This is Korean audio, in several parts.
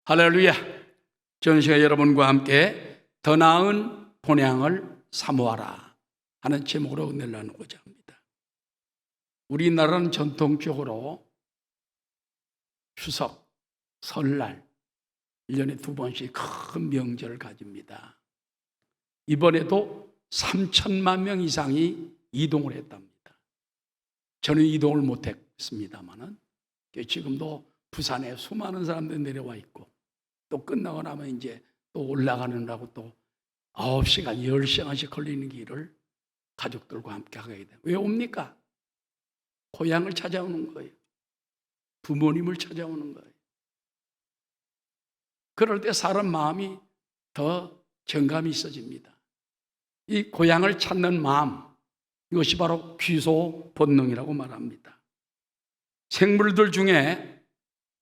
할렐루야. 저는 시간 여러분과 함께 더 나은 본향을 사모하라 하는 제목으로 은혜를 나누고자 합니다. 우리나라는 전통적으로 추석, 설날 1년에 2번씩 큰 명절을 가집니다. 이번에도 3천만 명 이상이 이동을 했답니다. 저는 이동을 못했습니다만 지금도 부산에 수많은 사람들이 내려와 있고, 또 끝나고 나면 이제 또 올라가느라고 또 9시간, 10시간씩 걸리는 길을 가족들과 함께 하게 돼요. 왜 옵니까? 고향을 찾아오는 거예요. 부모님을 찾아오는 거예요. 그럴 때 사람 마음이 더 정감이 있어집니다. 이 고향을 찾는 마음, 이것이 바로 귀소 본능이라고 말합니다. 생물들 중에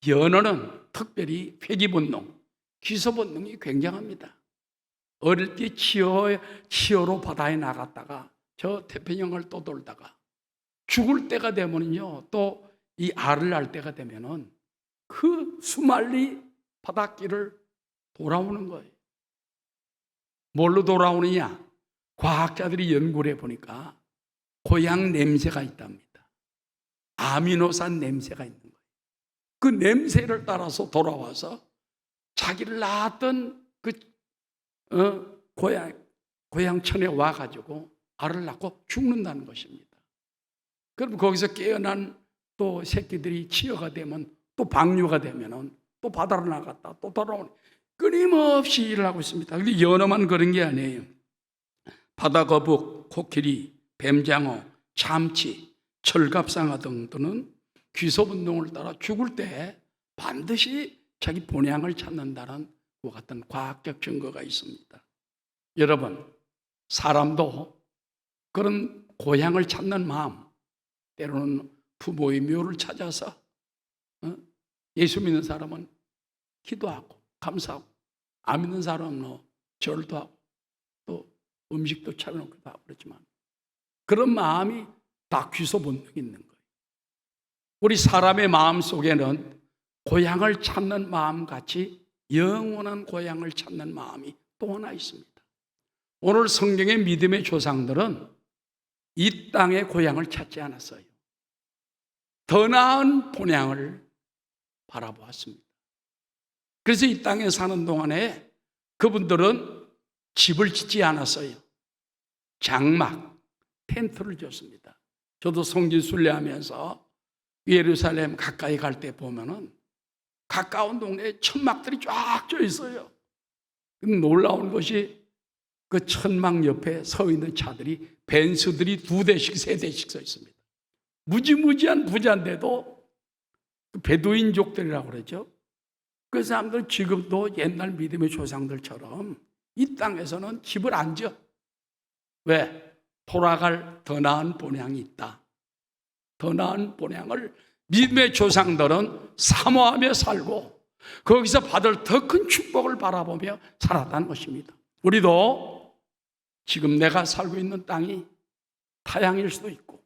연어는 특별히 회귀 본능, 귀소 본능이 굉장합니다. 어릴 때 치어로 바다에 나갔다가 저 태평양을 또 돌다가 죽을 때가 되면요, 또 이 알을 낳을 때가 되면은 그 수말리 바닷길을 돌아오는 거예요. 뭘로 돌아오느냐? 과학자들이 연구를 해보니까 고향 냄새가 있답니다. 아미노산 냄새가 있는 거예요. 그 냄새를 따라서 돌아와서 자기를 낳았던 그 고향천에 와가지고 알을 낳고 죽는다는 것입니다. 그럼 거기서 깨어난 또 새끼들이 치어가 되면 또 방류가 되면은 또 바다로 나갔다 또 돌아오는, 끊임없이 일을 하고 있습니다. 근데 연어만 그런 게 아니에요. 바다거북, 코끼리, 뱀장어, 참치, 철갑상어 등등은 귀소본능을 따라 죽을 때 반드시 자기 본향을 찾는다는 그 같은 과학적 증거가 있습니다. 여러분, 사람도 그런 고향을 찾는 마음, 때로는 부모의 묘를 찾아서 예수 믿는 사람은 기도하고 감사하고, 안 믿는 사람은 절도 하고 또 음식도 차려놓기도 하고 그렇지만, 그런 마음이 다 귀소 본능이 있는 거예요. 우리 사람의 마음 속에는 고향을 찾는 마음같이 영원한 고향을 찾는 마음이 또 하나 있습니다. 오늘 성경의 믿음의 조상들은 이 땅의 고향을 찾지 않았어요. 더 나은 본향을 바라보았습니다. 그래서 이 땅에 사는 동안에 그분들은 집을 짓지 않았어요. 장막, 텐트를 졌습니다. 저도 성지 순례하면서 예루살렘 가까이 갈 때 보면은 가까운 동네에 천막들이 쫙 져 있어요. 놀라운 것이 그 천막 옆에 서 있는 차들이, 벤츠들이 2대씩 3대씩 서 있습니다. 무지무지한 부자인데도 베두인족들이라고 그러죠. 그 사람들은 지금도 옛날 믿음의 조상들처럼 이 땅에서는 집을 안 지어. 왜? 돌아갈 더 나은 본향이 있다. 더 나은 본향을 믿음의 조상들은 사모하며 살고 거기서 받을 더 큰 축복을 바라보며 살았다는 것입니다. 우리도 지금 내가 살고 있는 땅이 타향일 수도 있고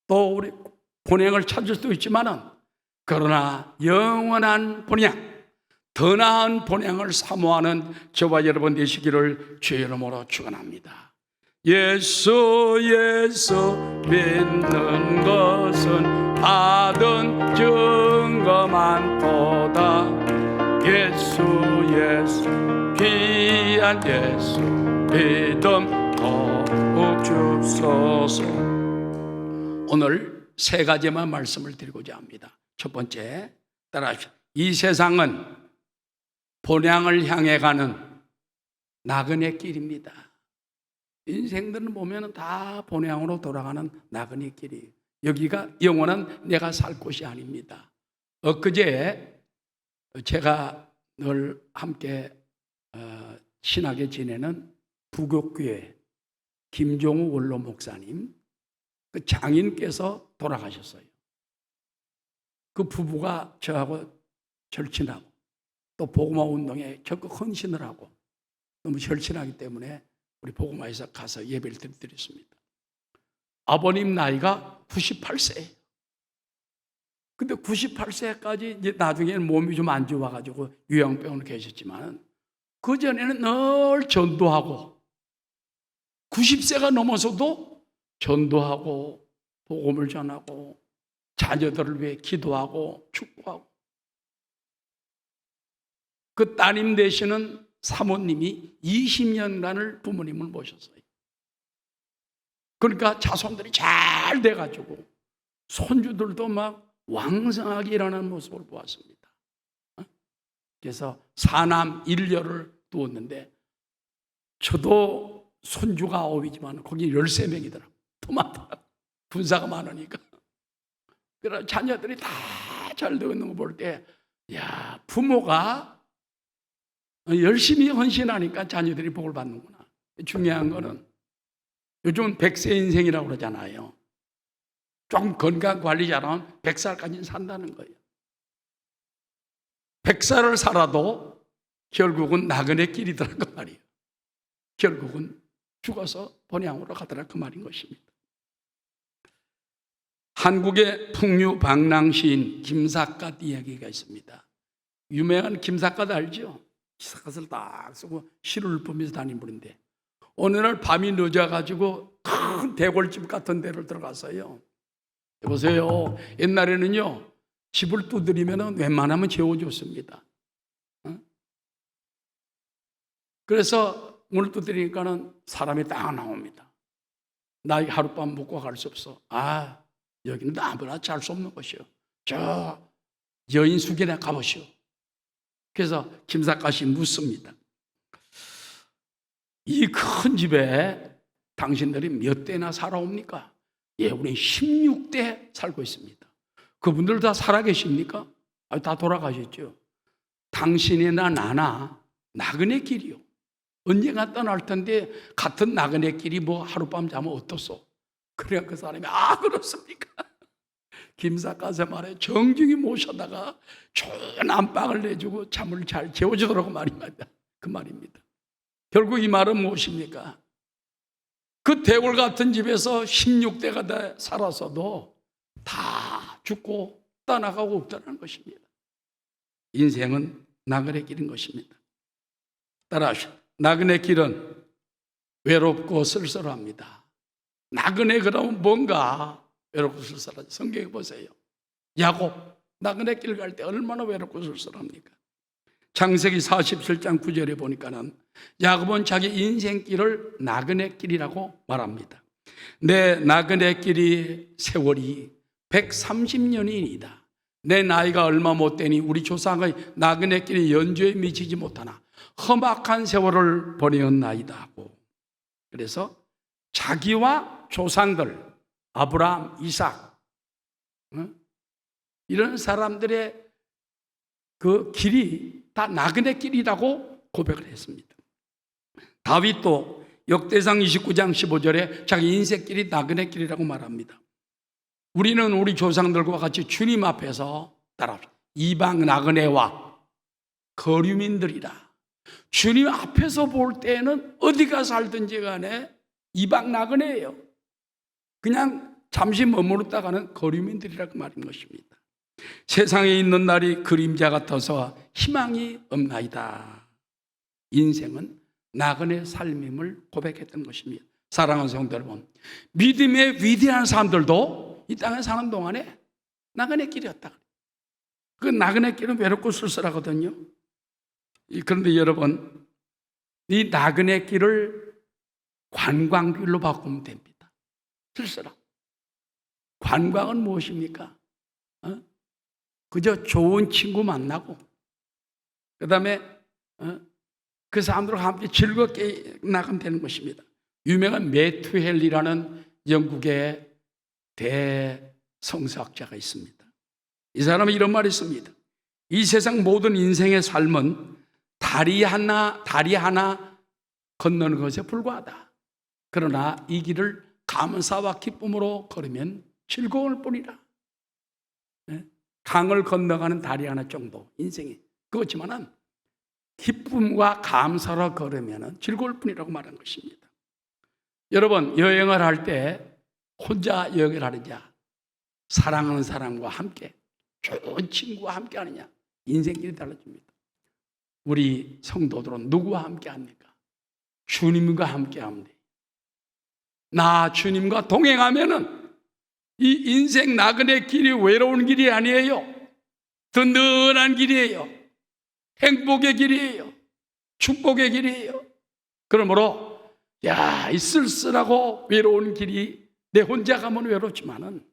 또 우리 본향을 찾을 수도 있지만은, 그러나 영원한 본향, 더 나은 본향을 사모하는 저와 여러분 되시기를 주의 이름으로 축원합니다. 예수 믿는 것은 받은 증거 많도다. 예수 귀한 예수 믿음 더욱 주소서. 오늘 3가지만 말씀을 드리고자 합니다. 첫 번째, 따라하십시오. 이 세상은 본향을 향해 가는 나그네 길입니다. 인생들은 보면 다 본향으로 돌아가는 나그네 길이에요. 여기가 영원한 내가 살 곳이 아닙니다. 엊그제 제가 늘 함께 친하게 지내는 부곡교회 김종우 원로 목사님, 그 장인께서 돌아가셨어요. 그 부부가 저하고 절친하고 또 복음화 운동에 적극 헌신을 하고 너무 절친하기 때문에 우리 복음화에서 가서 예배를 드렸습니다. 아버님 나이가 98세예요. 근데 98세까지 이제 나중에는 몸이 좀 안 좋아가지고 요양병원에 계셨지만 그전에는 늘 전도하고 90세가 넘어서도 전도하고 복음을 전하고 자녀들을 위해 기도하고 축복하고 그 따님 되시는 사모님이 20년간을 부모님을 모셨어요. 그러니까 자손들이 잘 돼가지고 손주들도 막 왕성하게 일어나는 모습을 보았습니다. 그래서 사남 1녀를 두었는데 저도 손주가 9이지만 거기 13명이더라고요. 더 많더라고요. 분사가 많으니까. 그래서 자녀들이 다 잘 되고 있는 거 볼 때, 야, 부모가 열심히 헌신하니까 자녀들이 복을 받는구나. 중요한 거는 요즘은 100세 인생이라고 그러잖아요. 좀 건강 관리 잘하면 100살까지는 산다는 거예요. 100살을 살아도 결국은 나그네 길이더라 그 말이에요. 결국은 죽어서 본향으로 가더라 그 말인 것입니다. 한국의 풍류 방랑 시인 김삿갓 이야기가 있습니다. 유명한 김삿갓 알죠? 기삿갓을 딱 쓰고 시를 읊으면서 다니는 분인데 어느 날 밤이 늦어가지고 큰 대골집 같은 데를 들어갔어요. 여보세요. 옛날에는요 집을 두드리면 웬만하면 재워줬습니다. 그래서 문을 두드리니까는 사람이 딱 나옵니다. 나 하룻밤 묵고 갈 수 없어. 아, 여기는 아무나 잘 수 없는 곳이요. 저 여인 숙이나 가보시오. 그래서 김삿갓이 묻습니다. 이 큰 집에 당신들이 몇 대나 살아옵니까? 예, 우리 16대 살고 있습니다. 그분들 다 살아계십니까? 다 돌아가셨죠. 당신이나 나나 나그네 길이요. 언젠가 떠날 텐데 같은 나그네 길이 뭐 하룻밤 자면 어떻소? 그래야 그 사람이 그렇습니까? 김삿갓의 말에 정중히 모셔다가 좋은 안방을 내주고 잠을 잘 재워주도록 말입니다. 그 말입니다. 결국 이 말은 무엇입니까? 그 대골 같은 집에서 16대가 살아서도 다 죽고 떠나가고 없다는 것입니다. 인생은 나그네 길인 것입니다. 따라하시오. 나그네 길은 외롭고 쓸쓸합니다. 나그네 그러면 뭔가 외롭고 쓸쓸하죠. 성경에 보세요. 야곱 나그네 길 갈 때 얼마나 외롭고 쓸쓸합니까? 창세기 47장 9절에 보니까는 야곱은 자기 인생길을 나그네 길이라고 말합니다. 내 나그네 길이 세월이 130년이니이다. 내 나이가 얼마 못 되니 우리 조상의 나그네 길이 연주에 미치지 못하나 험악한 세월을 보내었나이다 하고, 그래서 자기와 조상들 아브라함, 이삭 이런 사람들의 그 길이 다 나그네 길이라고 고백을 했습니다. 다윗도 역대상 29장 15절에 자기 인생길이 나그네 길이라고 말합니다. 우리는 우리 조상들과 같이 주님 앞에서 따라합시다. 이방 나그네와 거류민들이라. 주님 앞에서 볼 때는 어디가 살든지 간에 이방 나그네예요. 그냥 잠시 머무르다가는 거류민들이라고 말인 것입니다. 세상에 있는 날이 그림자 같아서 희망이 없나이다. 인생은 나그네 삶임을 고백했던 것입니다. 사랑하는 성도 여러분, 믿음의 위대한 사람들도 이 땅에 사는 동안에 나그네 길이었다. 그 나그네 길은 외롭고 쓸쓸하거든요. 그런데 여러분, 이 나그네 길을 관광길로 바꾸면 됩니다. 쓸쓸하고. 관광은 무엇입니까? 그저 좋은 친구 만나고 그 다음에 그 사람들과 함께 즐겁게 나가면 되는 것입니다. 유명한 매튜헬리라는 영국의 대성서학자가 있습니다. 이 사람은 이런 말이 있습니다. 이 세상 모든 인생의 삶은 다리 하나 건너는 것에 불과하다. 그러나 이 길을 감사와 기쁨으로 걸으면 즐거울 뿐이라. 강을 건너가는 다리 하나 정도 인생이 그렇지만은 기쁨과 감사로 걸으면 즐거울 뿐이라고 말한 것입니다. 여러분, 여행을 할 때 혼자 여행을 하느냐, 사랑하는 사람과 함께 좋은 친구와 함께 하느냐? 인생길이 달라집니다. 우리 성도들은 누구와 함께 합니까? 주님과 함께 합니다. 나 주님과 동행하면은 이 인생 나그네 길이 외로운 길이 아니에요. 든든한 길이에요. 행복의 길이에요. 축복의 길이에요. 그러므로 이 쓸쓸하고 외로운 길이 내 혼자 가면 외롭지만은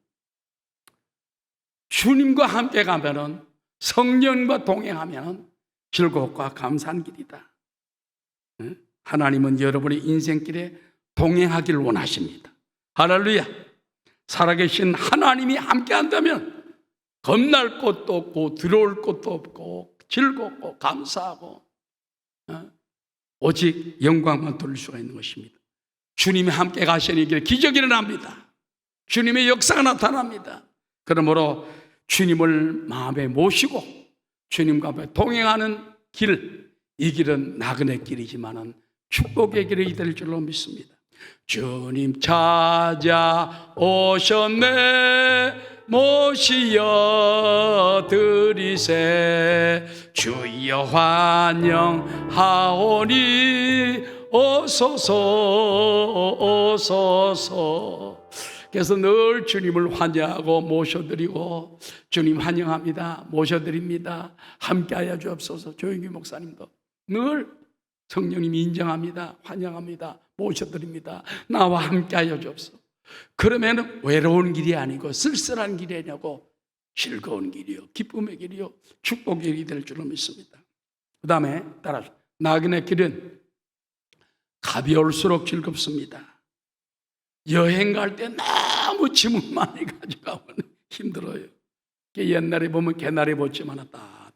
주님과 함께 가면은, 성령과 동행하면은 즐겁고 감사한 길이다. 하나님은 여러분의 인생길에 동행하기를 원하십니다. 할렐루야. 살아계신 하나님이 함께 한다면 겁날 것도 없고 두려울 것도 없고 즐겁고 감사하고 오직 영광만 돌릴 수가 있는 것입니다. 주님이 함께 가시는 길에 기적이 일어납니다. 주님의 역사가 나타납니다. 그러므로 주님을 마음에 모시고 주님과 함께 동행하는 길, 이 길은 나그네 길이지만은 축복의 길이 될 줄로 믿습니다. 주님 찾아오셨네, 모시어 드리세. 주여 환영하오니 오소서 오소서. 그래서 늘 주님을 환영하고 모셔드리고, 주님 환영합니다, 모셔드립니다, 함께하여 주옵소서. 조영기 목사님도 늘 성령님이 인정합니다, 환영합니다, 모셔드립니다, 나와 함께하여 주옵소서. 그러면 외로운 길이 아니고 쓸쓸한 길이 아니고 즐거운 길이요, 기쁨의 길이요, 축복의 길이 될 줄로 믿습니다. 그 다음에 따라서 나그네 길은 가벼울수록 즐겁습니다. 여행 갈 때 너무 짐을 많이 가져가면 힘들어요. 옛날에 보면 개나리 보치만 하다,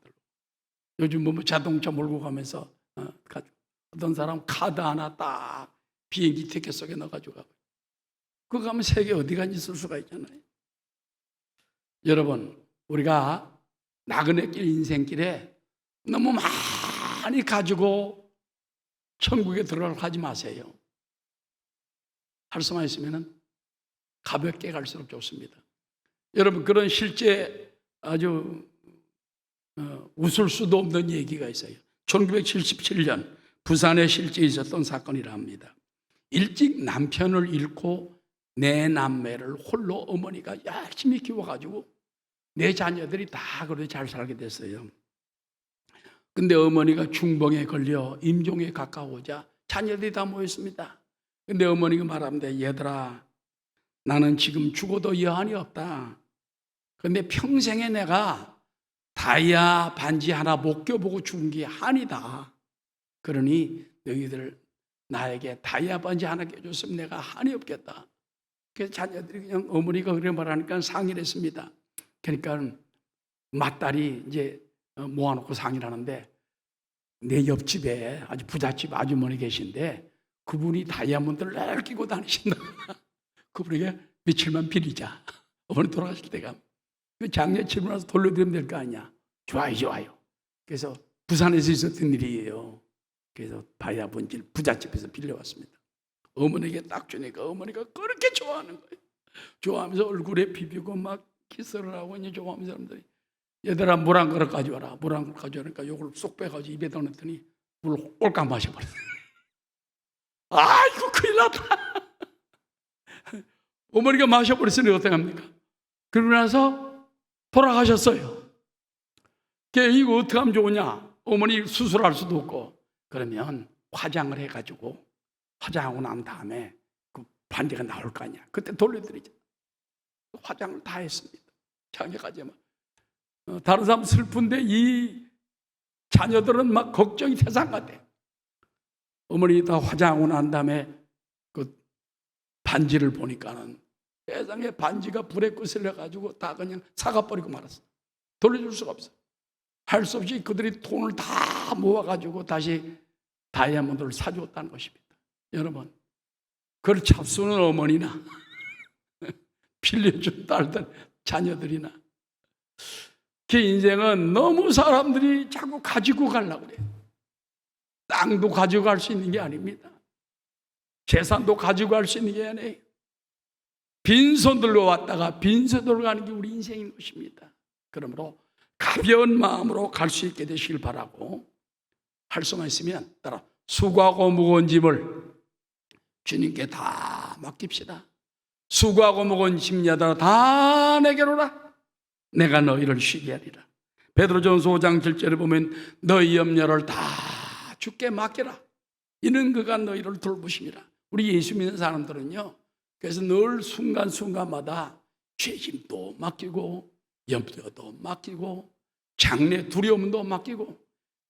요즘 보면 자동차 몰고 가면서 어떤 사람 카드 하나 딱 비행기 티켓 속에 넣어가지고 가고, 그거 가면 세계 어디 간지 쓸 수가 있잖아요. 여러분, 우리가 나그네길 인생길에 너무 많이 가지고 천국에 들어가려고 하지 마세요. 할 수만 있으면 가볍게 갈수록 좋습니다. 여러분, 그런 실제 아주 웃을 수도 없는 얘기가 있어요. 1977년 부산에 실제 있었던 사건이라 합니다. 일찍 남편을 잃고 내 남매를 홀로 어머니가 열심히 키워가지고 내 자녀들이 다 그래도 잘 살게 됐어요. 근데 어머니가 중병에 걸려 임종에 가까워오자 자녀들이 다 모였습니다. 근데 어머니가 말합니다. 얘들아, 나는 지금 죽어도 여한이 없다. 근데 평생에 내가 다이아 반지 하나 못 껴보고 죽은 게 한이다. 그러니 너희들 나에게 다이아 반지 하나 껴줬으면 내가 한이 없겠다. 그래서 자녀들이 그냥 어머니가 그래 말하니까 상의를 했습니다. 그러니까 맏딸이 이제 모아놓고 상의를 하는데, 내 옆집에 아주 부잣집 아주머니 계신데 그분이 다이아몬드를 늘 끼고 다니신다. 그분에게 며칠만 빌리자. 어머니 돌아가실 때가 그 장례치고 나서 돌려드리면 될 거 아니야. 좋아요, 좋아요. 그래서 부산에서 있었던 일이에요. 그래서 다이아몬드를 부잣집에서 빌려왔습니다. 어머니에게 딱 주니까 어머니가 그렇게 좋아하는 거예요. 좋아하면서 얼굴에 비비고 막 키스를 하고 이제 좋아하면서 사람들이, 얘들아 물 한 그릇 가져와라. 물 한 그릇 가져오니까 요걸 쏙 빼가지고 입에 넣었더니 물을 꼴깍 마셔버렸어요. 아이고 큰일 났다. 어머니가 마셔버렸으니 어떡합니까? 그러고 나서 돌아가셨어요. 이거 어떻게 하면 좋으냐? 어머니 수술할 수도 없고, 그러면 화장을 해가지고 화장하고 난 다음에 그 반지가 나올 거 아니야. 그때 돌려드리자. 화장을 다 했습니다. 장례까지만. 다른 사람 슬픈데 이 자녀들은 막 걱정이 세상 같아. 어머니 다 화장하고 난 다음에 그 반지를 보니까는 세상에 반지가 불에 끄슬려가지고 다 그냥 사가버리고 말았어. 돌려줄 수가 없어. 할 수 없이 그들이 돈을 다 모아가지고 다시 다이아몬드를 사주었다는 것입니다. 여러분, 그걸 잡수는 어머니나 빌려준 딸들, 자녀들이나, 그 인생은 너무 사람들이 자꾸 가지고 가려고 그래요. 땅도 가지고 갈 수 있는 게 아닙니다. 재산도 가지고 갈 수 있는 게 아니에요. 빈손들로 왔다가 빈손들로 가는 게 우리 인생인 것입니다. 그러므로 가벼운 마음으로 갈 수 있게 되시길 바라고, 할 수만 있으면 따라 수고하고 무거운 짐을 주님께 다 맡깁시다. 수고하고 무거운 짐자들아 다 내게로 오라. 내가 너희를 쉬게 하리라. 베드로전서 5장 7절에 보면 너희 염려를 다 주께 맡기라. 이는 그가 너희를 돌보심이라. 우리 예수 믿는 사람들은요, 그래서 늘 순간순간마다 죄짐도 맡기고 염려도 맡기고 장래 두려움도 맡기고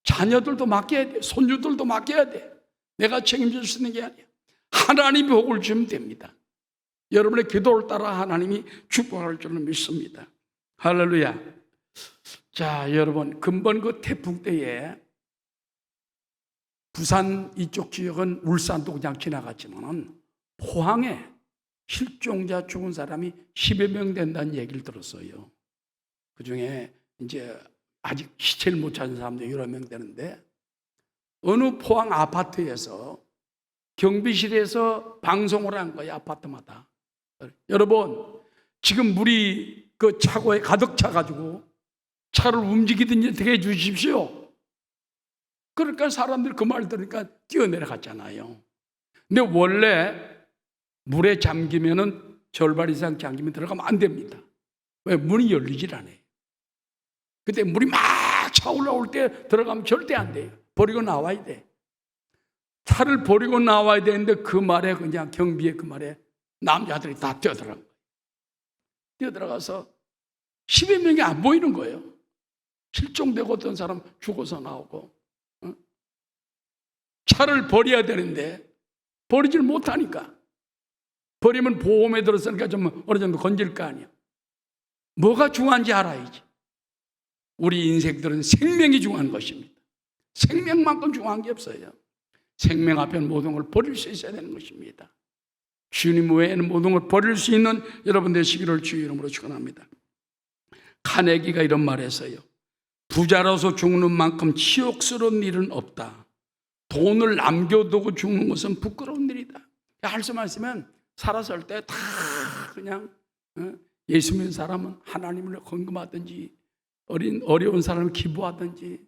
자녀들도 맡겨야 돼. 손주들도 맡겨야 돼. 내가 책임질 수 있는 게 아니야. 하나님이 복을 주면 됩니다. 여러분의 기도를 따라 하나님이 축복할 줄을 믿습니다. 할렐루야. 자, 여러분, 근본 그 태풍 때에 부산 이쪽 지역은 울산도 그냥 지나갔지만은 포항에 실종자 죽은 사람이 10여 명 된다는 얘기를 들었어요. 그 중에 이제 아직 시체를 못 찾은 사람도 여러 명 되는데, 어느 포항 아파트에서 경비실에서 방송을 한 거예요, 아파트마다. 여러분, 지금 물이 그 차고에 가득 차가지고 차를 움직이든지 어떻게 해 주십시오. 그러니까 사람들이 그 말 들으니까 뛰어내려갔잖아요. 근데 원래 물에 잠기면은 절반 이상 잠기면 들어가면 안 됩니다. 왜? 문이 열리질 않아요. 그때 물이 막 차올라올 때 들어가면 절대 안 돼요. 버리고 나와야 돼. 차를 버리고 나와야 되는데 그 말에 그냥 경비의 그 말에 남자들이 다 뛰어들어가서 10여 명이 안 보이는 거예요. 실종되고 어떤 사람 죽어서 나오고. 차를 버려야 되는데 버리질 못하니까. 버리면 보험에 들었으니까 좀 어느 정도 건질 거 아니야. 뭐가 중요한지 알아야지. 우리 인생들은 생명이 중요한 것입니다. 생명만큼 중요한 게 없어요. 생명 앞에 모든 걸 버릴 수 있어야 되는 것입니다. 주님 외에는 모든 걸 버릴 수 있는 여러분 되시기를 주의 이름으로 축원합니다. 카네기가 이런 말을 했어요. 부자로서 죽는 만큼 치욕스러운 일은 없다. 돈을 남겨두고 죽는 것은 부끄러운 일이다. 할 수만 있으면 살았을 때 다 그냥 예수 믿는 사람은 하나님을 헌금하든지 어려운 사람을 기부하든지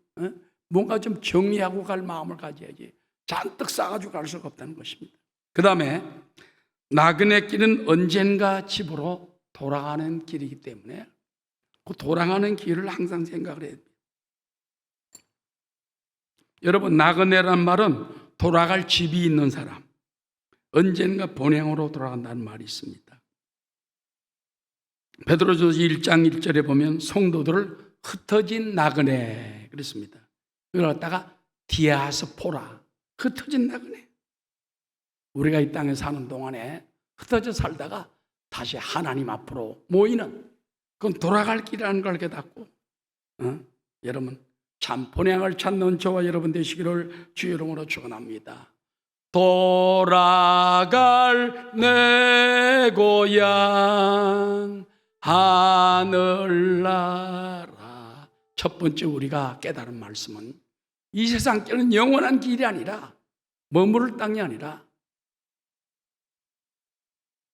뭔가 좀 정리하고 갈 마음을 가져야지 잔뜩 싸가지고 갈 수가 없다는 것입니다. 그 다음에 나그네 길은 언젠가 집으로 돌아가는 길이기 때문에 그 돌아가는 길을 항상 생각을 해야 됩니다. 여러분, 나그네란 말은 돌아갈 집이 있는 사람, 언젠가 본향으로 돌아간다는 말이 있습니다. 베드로전서 1장 1절에 보면 성도들을 흩어진 나그네 그랬습니다. 그걸 갖다가 디아스포라, 흩어진 나그네. 우리가 이 땅에 사는 동안에 흩어져 살다가 다시 하나님 앞으로 모이는, 그건 돌아갈 길이라는 걸 깨닫고 여러분 참 본향을 찾는 저와 여러분 되시기를 주의 이름으로 축원합니다. 돌아갈 내 고향 하늘나라. 첫 번째 우리가 깨달은 말씀은 이 세상 길은 영원한 길이 아니라 머무를 땅이 아니라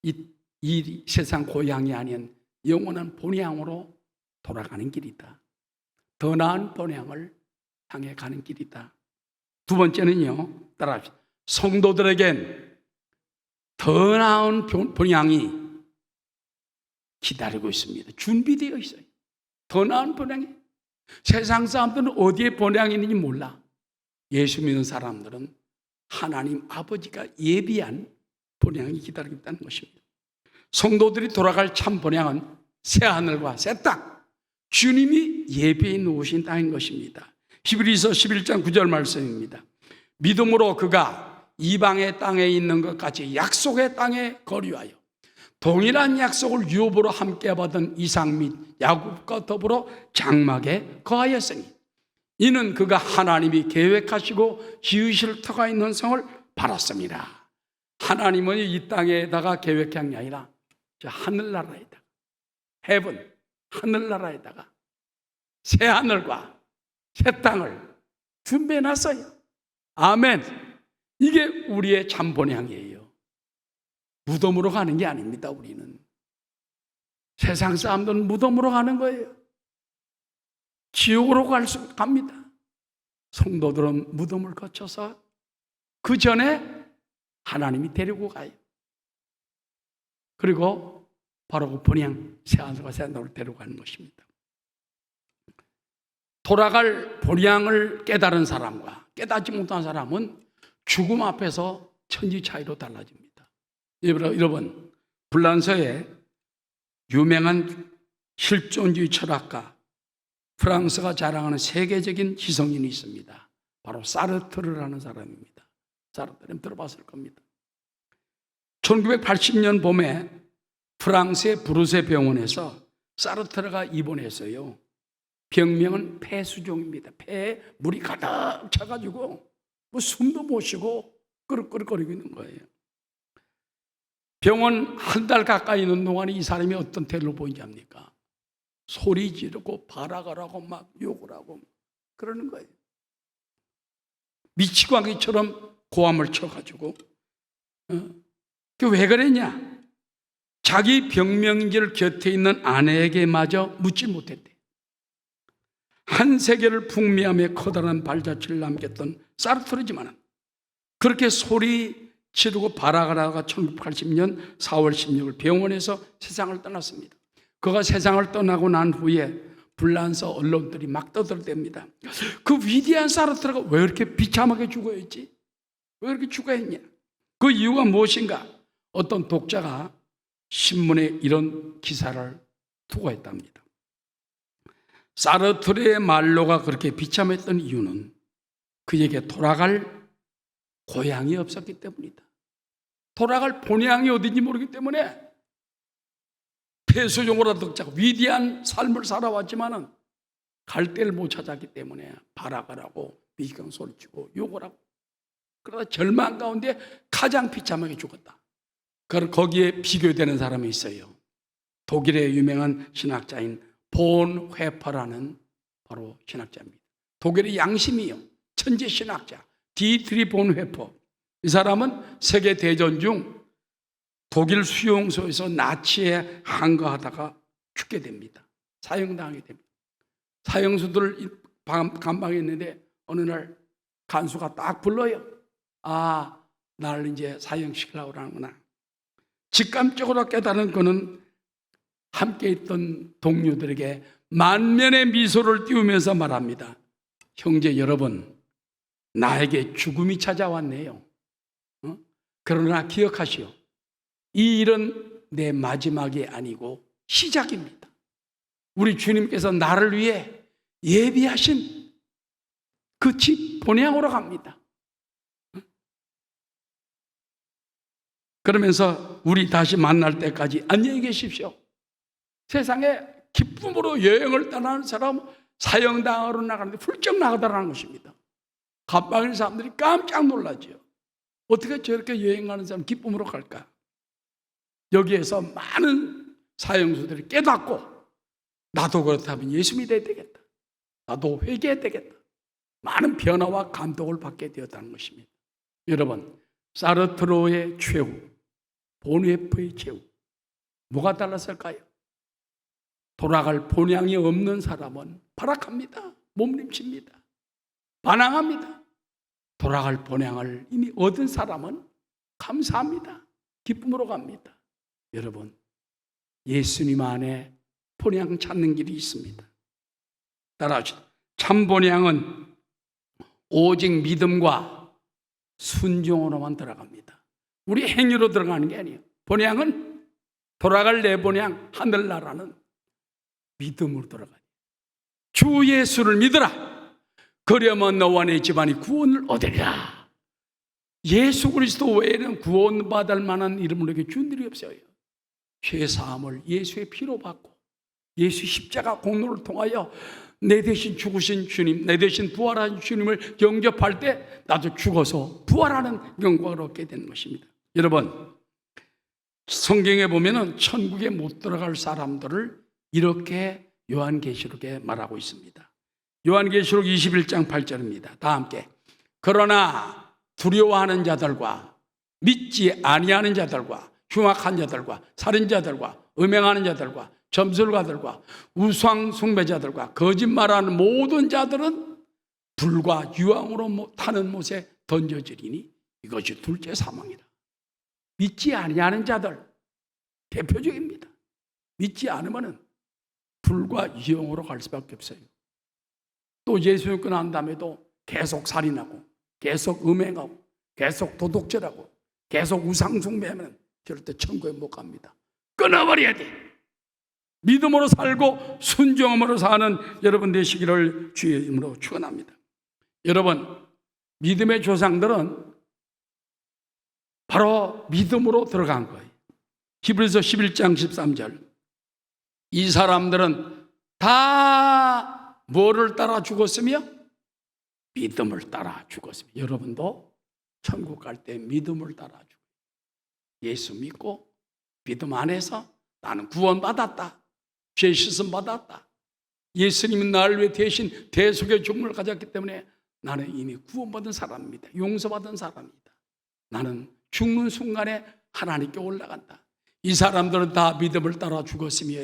이 세상 고향이 아닌 영원한 본향으로 돌아가는 길이다. 더 나은 본향을 향해 가는 길이다. 두 번째는요, 따라합시다. 성도들에겐 더 나은 본향이 기다리고 있습니다. 준비되어 있어요. 더 나은 본향이. 세상 사람들은 어디에 본향이 있는지 몰라. 예수 믿는 사람들은 하나님 아버지가 예비한 본향이 기다리고 있다는 것입니다. 성도들이 돌아갈 참 본향은 새 하늘과 새 땅, 주님이 예비해 놓으신 땅인 것입니다. 히브리서 11장 9절 말씀입니다. 믿음으로 그가 이방의 땅에 있는 것 같이 약속의 땅에 거류하여 동일한 약속을 유업으로 함께 받은 이삭 및 야곱과 더불어 장막에 거하였으니 이는 그가 하나님이 계획하시고 지으실 터가 있는 성을 바랐습니다. 하나님은 이 땅에다가 계획한 게 아니라 저 하늘나라에다가, 헤븐, 하늘나라에다가 새 하늘과 새 땅을 준비해놨어요. 아멘. 이게 우리의 참 본향이에요. 무덤으로 가는 게 아닙니다. 우리는 세상 사람들은 무덤으로 가는 거예요. 지옥으로 갑니다. 성도들은 무덤을 거쳐서 그 전에 하나님이 데리고 가요. 그리고 바로 그 본향 새하늘과 새하늘을 데려가는 것입니다. 돌아갈 본향을 깨달은 사람과 깨닫지 못한 사람은 죽음 앞에서 천지 차이로 달라집니다. 여러분, 불란서에 유명한 실존주의 철학가, 프랑스가 자랑하는 세계적인 지성인이 있습니다. 바로 사르트르라는 사람입니다. 사르트르는 들어봤을 겁니다. 1980년 봄에 프랑스의 브루세 병원에서 사르트르가 입원했어요. 병명은 폐수종입니다. 폐에 물이 가득 차가지고 뭐 숨도 못 쉬고 끄덕끄덕거리고 있는 거예요. 병원 한 달 가까이 있는 동안에 이 사람이 어떤 태도를 보이지 합니까? 소리 지르고 발악을 하고 막 욕을 하고 그러는 거예요. 미치광이처럼 고함을 쳐가지고 왜 그랬냐? 자기 병명인지를 곁에 있는 아내에게마저 묻지 못했대. 한 세계를 풍미하며 커다란 발자취를 남겼던 사르트르지만 그렇게 소리 지르고 발악을 하다가 1980년 4월 16일 병원에서 세상을 떠났습니다. 그가 세상을 떠나고 난 후에 불란서 언론들이 막 떠들답니다. 그 위대한 사르트르가 왜 이렇게 비참하게 죽어야지? 왜 이렇게 죽어야 했냐? 그 이유가 무엇인가? 어떤 독자가 신문에 이런 기사를 투고했답니다. 사르트르의 말로가 그렇게 비참했던 이유는 그에게 돌아갈 고향이 없었기 때문이다. 돌아갈 본향이 어딘지 모르기 때문에 폐수종으로라도 자고 위대한 삶을 살아왔지만은 갈 데를 못 찾았기 때문에 발악을 하고 미경 소리치고 욕을 하고 그러다 절망 가운데 가장 비참하게 죽었다. 거기에 비교되는 사람이 있어요. 독일의 유명한 신학자인 본 회퍼라는 바로 신학자입니다. 독일의 양심이요. 천재 신학자 디트리 본 회퍼. 이 사람은 세계대전 중 독일 수용소에서 나치에 항거하다가 죽게 됩니다. 사형당하게 됩니다. 사형수들 감방에 있는데 어느 날 간수가 딱 불러요. 아, 나를 이제 사형시키려고 하는구나. 직감적으로 깨달은 그는 함께 있던 동료들에게 만면의 미소를 띄우면서 말합니다. 형제 여러분, 나에게 죽음이 찾아왔네요. 그러나 기억하시오. 이 일은 내 마지막이 아니고 시작입니다. 우리 주님께서 나를 위해 예비하신 그 집 본향으로 갑니다. 그러면서 우리 다시 만날 때까지 안녕히 계십시오. 세상에 기쁨으로 여행을 떠나는 사람 사형당하러 나가는데 훌쩍 나가더라는 것입니다. 감방에 사람들이 깜짝 놀라죠. 어떻게 저렇게 여행하는 사람 기쁨으로 갈까? 여기에서 많은 사형수들이 깨닫고 나도 그렇다면 예수 믿어야 되겠다. 나도 회개해야 되겠다. 많은 변화와 감동을 받게 되었다는 것입니다. 여러분, 사르트르의 최후, 본회퍼의 최후 뭐가 달랐을까요? 돌아갈 본향이 없는 사람은 발악합니다. 몸부림칩니다. 반항합니다. 돌아갈 본향을 이미 얻은 사람은 감사합니다. 기쁨으로 갑니다. 여러분, 예수님 안에 본향 찾는 길이 있습니다. 따라하시죠. 참 본향은 오직 믿음과 순종으로만 들어갑니다. 우리 행위로 들어가는 게 아니에요. 본향은 돌아갈 내 본향 하늘나라는 믿음으로 들어가요. 주 예수를 믿으라. 그러면 너와 내 집안이 구원을 얻으리라. 예수 그리스도 외에는 구원받을 만한 이름을 우리에게 준 일이 없어요. 죄사함을 예수의 피로 받고 예수 십자가 공로를 통하여 내 대신 죽으신 주님, 내 대신 부활하신 주님을 영접할 때 나도 죽어서 부활하는 영광을 얻게 되는 것입니다. 여러분, 성경에 보면은 천국에 못 들어갈 사람들을 이렇게 요한계시록에 말하고 있습니다. 요한계시록 21장 8절입니다. 다 함께. 그러나 두려워하는 자들과 믿지 아니하는 자들과 흉악한 자들과 살인자들과 음행하는 자들과 점술가들과 우상 숭배자들과 거짓말하는 모든 자들은 불과 유황으로 타는 못에 던져지리니 이것이 둘째 사망이라. 믿지 아니하는 자들 대표적입니다. 믿지 않으면 불과 유황으로 갈 수밖에 없어요. 또 예수 믿고 난 다음에도 계속 살인하고 계속 음행하고 계속 도둑질하고 계속 우상 숭배하면 절대 천국에 못 갑니다. 끊어버려야 돼. 믿음으로 살고 순종함으로 사는 여러분 되시기를 주의 이름으로 축원합니다. 여러분, 믿음의 조상들은 바로 믿음으로 들어간 거예요. 히브리서 11장 13절. 이 사람들은 다 뭐를 따라 죽었으며? 믿음을 따라 죽었으며. 여러분도 천국 갈 때 믿음을 따라 죽어요. 예수 믿고 믿음 안에서 나는 구원받았다. 죄 씻음 받았다. 예수님은 나를 위해 대신 대속의 죽음을 가졌기 때문에 나는 이미 구원받은 사람입니다. 용서받은 사람입니다. 나는 죽는 순간에 하나님께 올라간다. 이 사람들은 다 믿음을 따라 죽었으며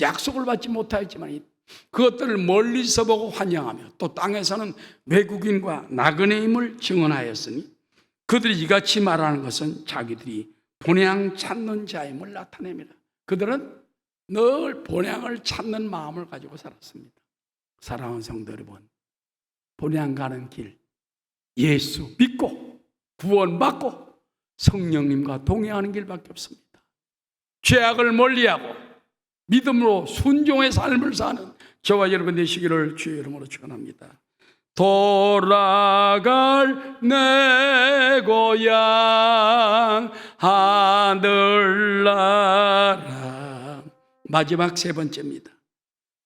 약속을 받지 못하였지만 그것들을 멀리서 보고 환영하며 또 땅에서는 외국인과 나그네임을 증언하였으니 그들이 이같이 말하는 것은 자기들이 본향 찾는 자임을 나타냅니다. 그들은 늘 본향을 찾는 마음을 가지고 살았습니다. 사랑하는 성도 여러분, 본향 가는 길, 예수 믿고 구원받고 성령님과 동행하는 길밖에 없습니다. 죄악을 멀리하고 믿음으로 순종의 삶을 사는 저와 여러분 되시기를 주의 이름으로 축원합니다. 돌아갈 내 고향 하늘나라. 마지막 세 번째입니다.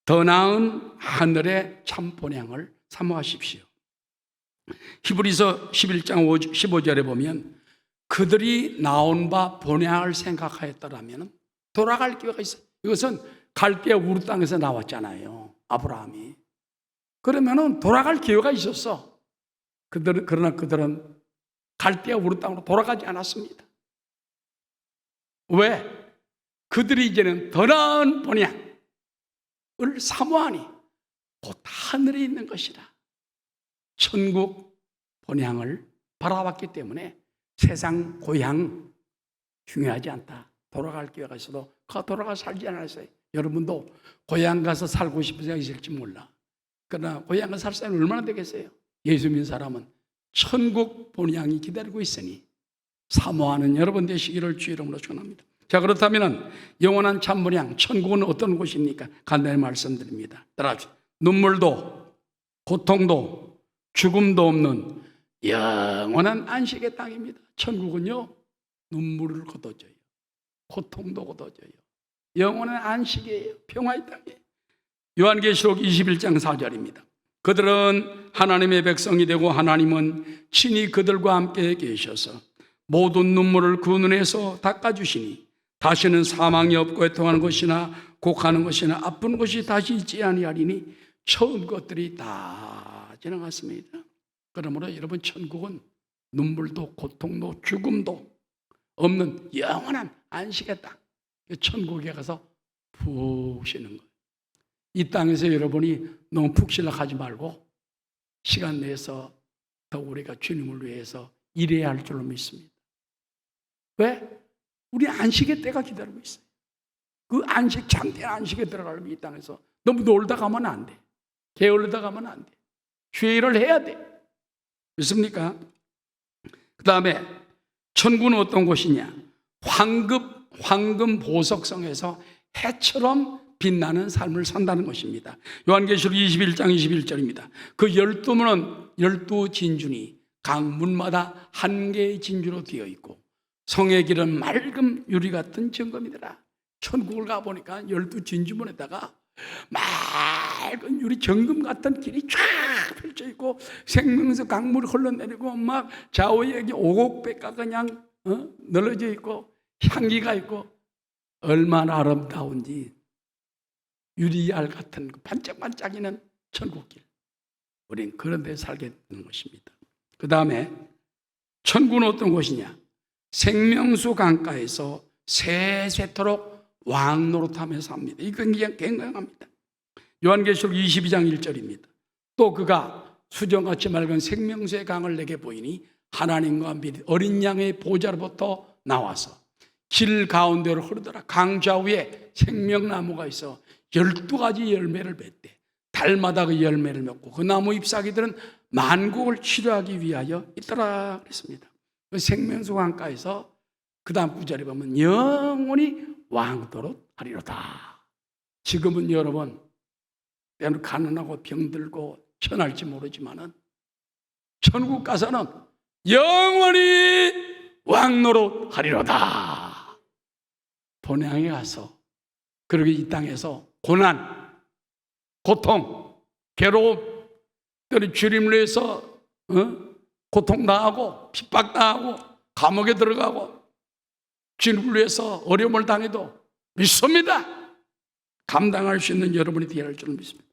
더 나은 하늘의 참 본향을 사모하십시오. 히브리서 11장 15절에 보면 그들이 나온 바 본향을 생각하였더라면 돌아갈 기회가 있어요. 이것은 갈대아 우르 땅에서 나왔잖아요. 아브라함이. 그러면은 돌아갈 기회가 있었어. 그러나 그들은 갈대아 우르 땅으로 돌아가지 않았습니다. 왜? 그들이 이제는 더 나은 본향을 사모하니 곧 하늘에 있는 것이라. 천국 본향을 바라봤기 때문에 세상 고향 중요하지 않다. 돌아갈 기회가 있어도 돌아가 살지 않았어요. 여러분도 고향 가서 살고 싶은 생각이 있을지 몰라. 그러나 고향 가서 살 사람이 얼마나 되겠어요? 예수 믿는 사람은 천국 본향이 기다리고 있으니 사모하는 여러분 되시기를 주의 이름으로 축원합니다. 자, 그렇다면 영원한 참 본향, 천국은 어떤 곳입니까? 간단히 말씀드립니다. 따라합시다. 눈물도 고통도 죽음도 없는 영원한 안식의 땅입니다. 천국은요, 눈물을 걷어줘요. 고통도 걷어줘요. 영원한 안식이에요. 평화의 땅이에요. 요한계시록 21장 4절입니다. 그들은 하나님의 백성이 되고 하나님은 친히 그들과 함께 계셔서 모든 눈물을 그 눈에서 닦아주시니 다시는 사망이 없고 애통하는 것이나 곡하는 것이나 아픈 것이 다시 있지 아니하리니 처음 것들이 다 지나갔습니다. 그러므로 여러분, 천국은 눈물도 고통도 죽음도 없는 영원한 안식의 땅. 천국에 가서 푹 쉬는 거예요. 이 땅에서 여러분이 너무 푹 쉬려고 하지 말고 시간 내서 더 우리가 주님을 위해서 일해야 할 줄로 믿습니다. 왜? 우리 안식의 때가 기다리고 있어요. 그 안식, 참된 안식에 들어가려면 이 땅에서 너무 놀다 가면 안 돼. 게을르다 가면 안 돼. 주의 일을 해야 돼. 믿습니까? 그 다음에 천국은 어떤 곳이냐? 황금 보석성에서 해처럼 빛나는 삶을 산다는 것입니다. 요한계시록 21장 21절입니다. 그 12문은 12진주니 각 문마다 한 개의 진주로 되어 있고 성의 길은 맑은 유리 같은 정금이더라. 천국을 가보니까 12진주문에다가 맑은 유리 정금 같은 길이 쫙 펼쳐 있고 생명수 강물이 흘러내리고 막 좌우에 오곡백과 그냥 널어져 있고 향기가 있고 얼마나 아름다운지 유리알 같은 반짝반짝이는 천국길. 우린 그런 데 살게 되는 것입니다. 그 다음에 천국은 어떤 곳이냐? 생명수 강가에서 세세토록 왕 노릇하며 삽니다. 이건 그냥 굉장합니다. 요한계시록 22장 1절입니다. 또 그가 수정같이 맑은 생명수의 강을 내게 보이니 하나님과 및 어린 양의 보좌로부터 나와서 길 가운데로 흐르더라. 강 좌우에 생명나무가 있어 12가지 열매를 맺대. 달마다 그 열매를 맺고 그 나무 잎사귀들은 만국을 치료하기 위하여 있더라 그랬습니다. 그 생명수 강가에서 그 다음 구절에 보면 영원히 왕도록 하리로다. 지금은 여러분 때는 가난하고 병들고 천할지 모르지만은 천국 가서는 영원히 왕노릇 하리로다. 본향에 가서 그렇게 이 땅에서 고난, 고통, 괴로움, 또는 주님을 위해서 고통당하고 핍박당하고 감옥에 들어가고 주님을 위해서 어려움을 당해도 믿습니다. 감당할 수 있는 여러분이 되어야 할 줄 믿습니다.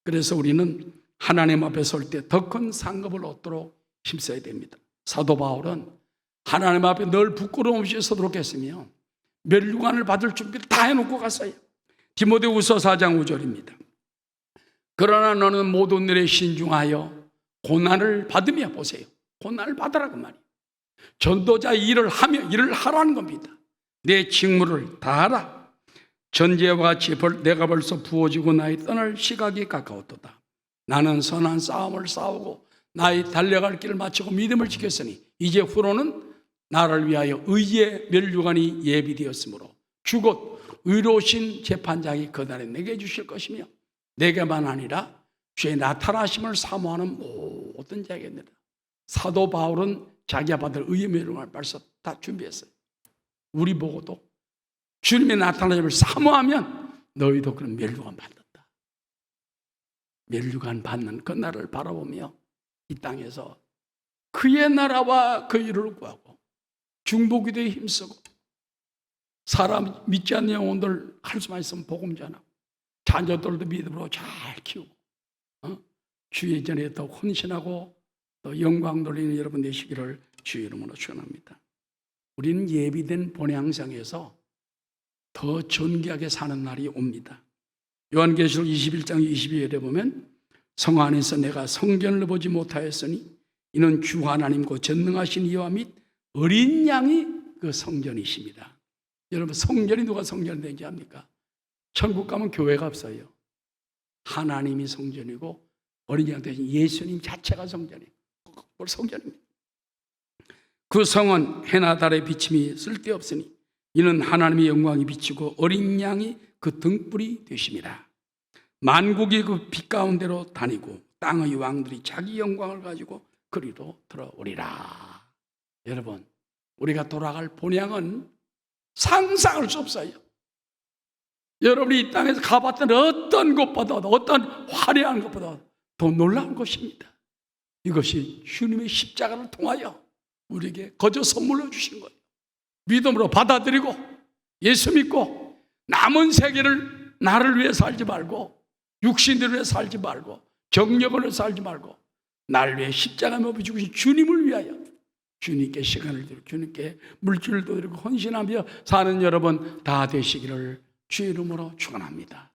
그래서 우리는 하나님 앞에 설 때 더 큰 상급을 얻도록 힘써야 됩니다. 사도 바울은 하나님 앞에 늘 부끄러움 없이 서도록 했으며 멸류관을 받을 준비를 다 해놓고 갔어요. 디모데후서 4장 5절입니다. 그러나 너는 모든 일에 신중하여 고난을 받으며, 보세요, 고난을 받으라 그 말이에요. 전도자 일을 하며 일을 하라는 겁니다. 내 직무를 다하라. 전제와 같이 내가 벌써 부어지고 나의 떠날 시각이 가까웠도다. 나는 선한 싸움을 싸우고 나의 달려갈 길을 마치고 믿음을 지켰으니 이제 후로는 나를 위하여 의의 멸류관이 예비되었으므로 주곧 의로우신 재판장이 그날에 내게 주실 것이며 내게만 아니라 주의 나타나심을 사모하는 모든 자에게니라. 사도 바울은 자기가 받을 의의 멸류관을 벌써 다 준비했어요. 우리 보고도 주님의 나타나심을 사모하면 너희도 그런 멸류관 받는다. 멸류관 받는 그 날을 바라보며 이 땅에서 그의 나라와 그 일을 구하고 중보기도에 힘쓰고 사람 믿지 않는 영혼들 할 수만 있으면 복음 전하고 자녀들도 믿음으로 잘 키우고 주의 전에 더 헌신하고 또 영광 돌리는 여러분 되시기를 주의 이름으로 축원합니다. 우리는 예비된 본향성에서 더 존귀하게 사는 날이 옵니다. 요한계시록 21장 22절에 보면 성 안에서 내가 성전을 보지 못하였으니 이는 주 하나님과 전능하신 이와 및 어린 양이 그 성전이십니다. 여러분, 성전이 누가 성전이 되는지 압니까? 천국 가면 교회가 없어요. 하나님이 성전이고 어린 양 대신 예수님 자체가 성전이에요. 그걸 성전입니다. 그 성은 해나 달의 비침이 쓸데없으니 이는 하나님의 영광이 비치고 어린 양이 그 등불이 되심이라. 만국이 그 빛 가운데로 다니고 땅의 왕들이 자기 영광을 가지고 그리로 들어오리라. 여러분, 우리가 돌아갈 본향은 상상할 수 없어요. 여러분이 이 땅에서 가봤던 어떤 것보다 어떤 화려한 것보다 더 놀라운 것입니다. 이것이 주님의 십자가를 통하여 우리에게 거저 선물로 주신 거예요. 믿음으로 받아들이고 예수 믿고 남은 세계를 나를 위해 살지 말고 육신을 위해 살지 말고 정력을 위해 살지 말고 나를 위해 십자가 못 죽으신 주님을 위하여 주님께 시간을 드리고 주님께 물질도 드리고 헌신하며 사는 여러분 다 되시기를 주의 이름으로 축원합니다.